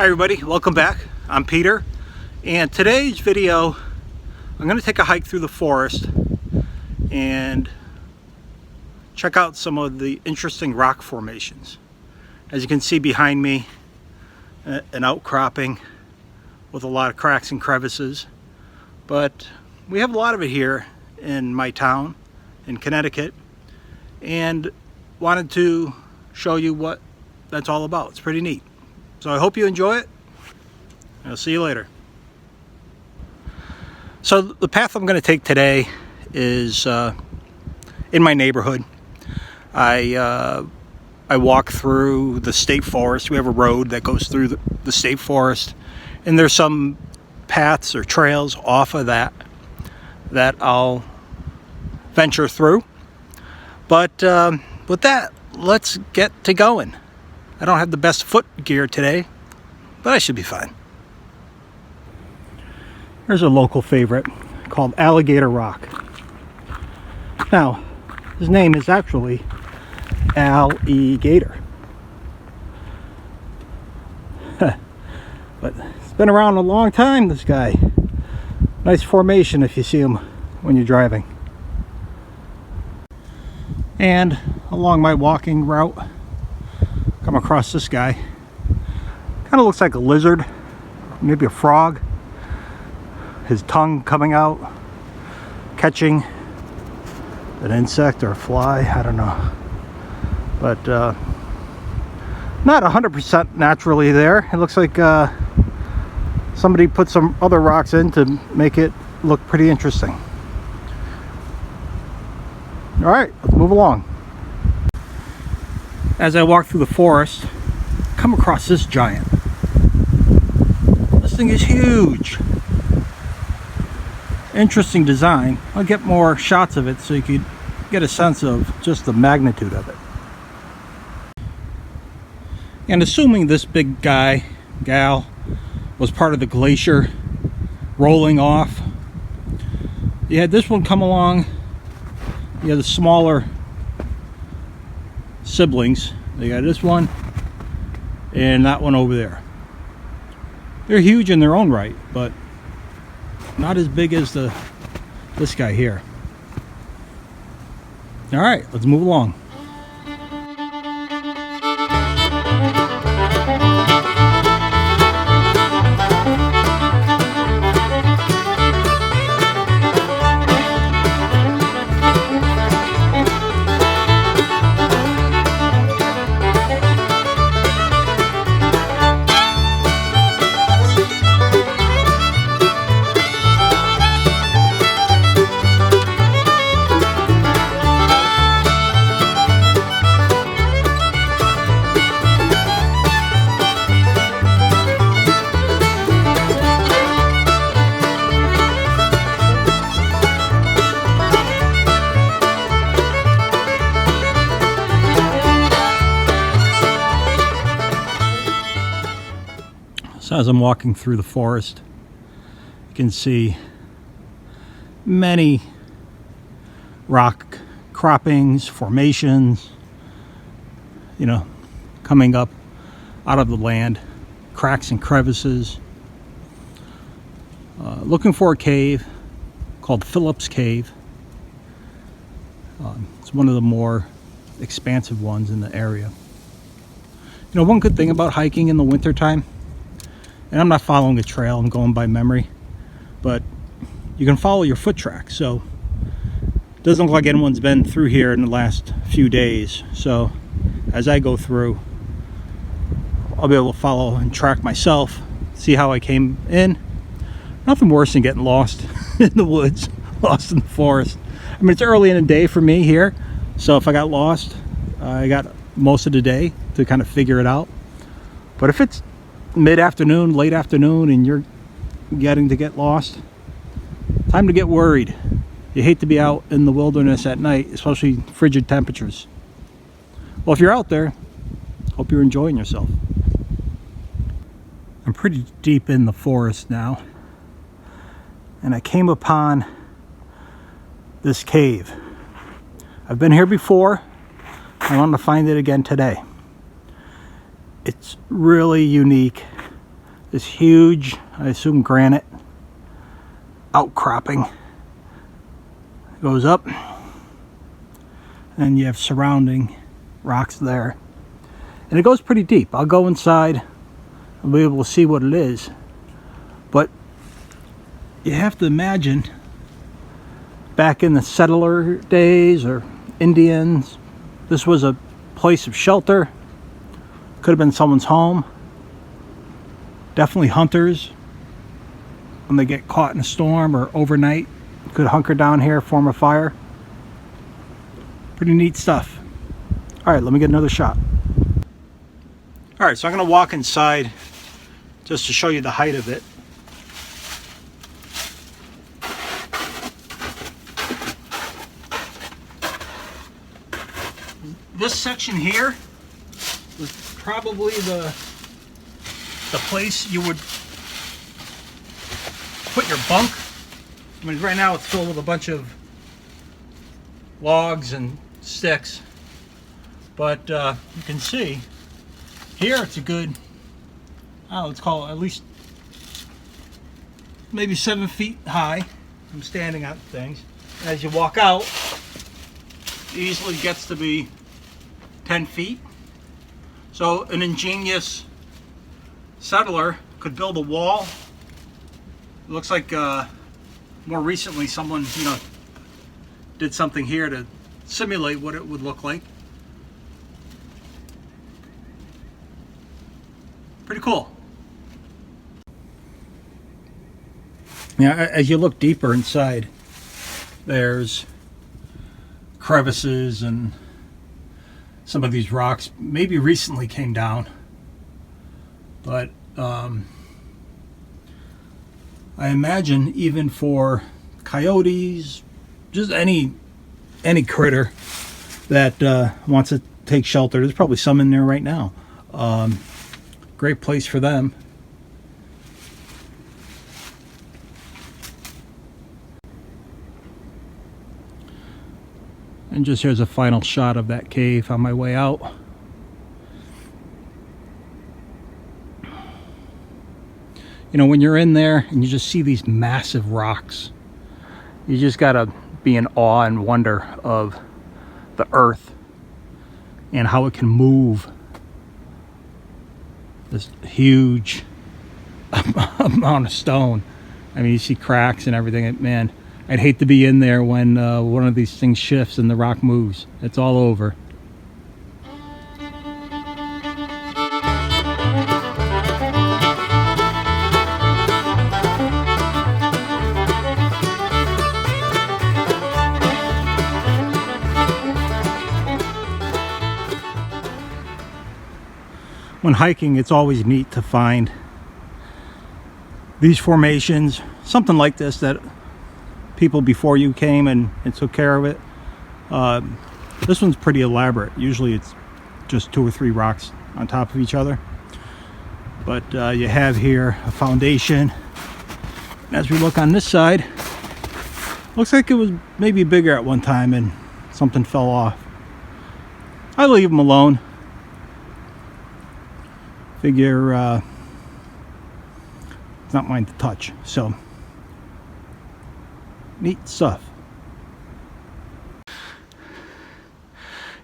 Hi everybody, welcome back. I'm Peter, and today's video I'm going to take a hike through the forest and check out some of the interesting rock formations. As you can see behind me, an outcropping with a lot of cracks and crevices, but we have a lot of it here in my town in Connecticut, and wanted to show you what that's all about. It's pretty neat. So I hope you enjoy it. I'll see you later. So the path I'm going to take today is in my neighborhood. I walk through the state forest. We have a road that goes through the state forest, and there's some paths or trails off of that I'll venture through. But with that, let's get to going. I don't have the best foot gear today, but I should be fine. Here's a local favorite called Alligator Rock. Now, his name is actually Alligator. But it's been around a long time, this guy. Nice formation if you see him when you're driving. And along my walking route, come across this guy. Kind of looks like a lizard, maybe a frog. His tongue coming out, catching an insect or a fly, I don't know. But not 100% naturally there. It looks like somebody put some other rocks in to make it look pretty interesting. All right, let's move along. As I walk through the forest, I come across this giant. This thing is huge. Interesting design. I'll get more shots of it so you could get a sense of just the magnitude of it. And assuming this big gal was part of the glacier rolling off, you had this one come along. You had the smaller siblings. They got this one and that one over there. They're huge in their own right, but not as big as this guy here. All right, let's move along. So as I'm walking through the forest, you can see many rock croppings, formations, coming up out of the land, cracks and crevices. Looking for a cave called Phillips Cave. It's one of the more expansive ones in the area. One good thing about hiking in the wintertime, and I'm not following a trail, I'm going by memory, but you can follow your foot tracks. So it doesn't look like anyone's been through here in the last few days. So as I go through, I'll be able to follow and track myself, see how I came in. Nothing worse than getting lost in the woods, lost in the forest. I mean, it's early in the day for me here, so if I got lost, I got most of the day to kind of figure it out. But if it's mid-afternoon, late afternoon, and you're getting to get lost, time to get worried. You hate to be out in the wilderness at night, especially frigid temperatures. Well, if you're out there, hope you're enjoying yourself. I'm pretty deep in the forest now, and I came upon this cave. I've been here before. I want to find it again today. It's really unique this huge, I assume granite outcropping goes up, and you have surrounding rocks there, and it goes pretty deep. I'll go inside and be able to see what it is, but you have to imagine back in the settler days or Indians, this was a place of shelter. Could have been someone's home. Definitely hunters, when they get caught in a storm or overnight, could hunker down here, form a fire. Pretty neat stuff. All right, let me get another shot. All right, so I'm going to walk inside just to show you the height of it. This section here was probably the place you would put your bunk. I mean, right now it's filled with a bunch of logs and sticks, but you can see here it's a good, let's call it at least maybe 7 feet high. I'm standing on things. As you walk out, it easily gets to be 10 feet. So an ingenious settler could build a wall. It looks like more recently someone, did something here to simulate what it would look like. Pretty cool. Yeah, as you look deeper inside, there's crevices and some of these rocks maybe recently came down, but I imagine even for coyotes, just any critter that wants to take shelter, there's probably some in there right now. Great place for them. And just here's a final shot of that cave on my way out. When you're in there and you just see these massive rocks, you just gotta be in awe and wonder of the earth and how it can move this huge amount of stone. I mean, you see cracks and everything. Man, I'd hate to be in there when one of these things shifts and the rock moves. It's all over. When hiking, it's always neat to find these formations, something like this, that people before you came and took care of it. This one's pretty elaborate. Usually it's just 2 or 3 rocks on top of each other, but you have here a foundation. As we look on this side, looks like it was maybe bigger at one time and something fell off. I leave them alone. Figure it's not mine to touch. So neat stuff.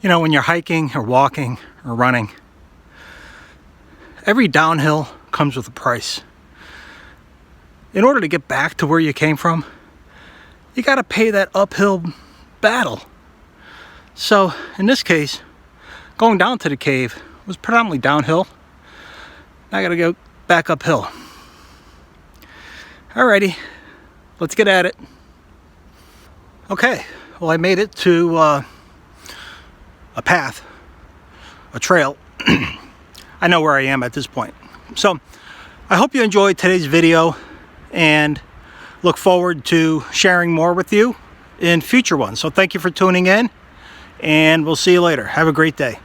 When you're hiking or walking or running, every downhill comes with a price. In order to get back to where you came from, you got to pay that uphill battle. So in this case, going down to the cave was predominantly downhill. I gotta go back uphill. Alrighty, let's get at it. Okay, well, I made it to a path, a trail. I know where I am at this point. So I hope you enjoyed today's video and look forward to sharing more with you in future ones. So thank you for tuning in, and we'll see you later. Have a great day.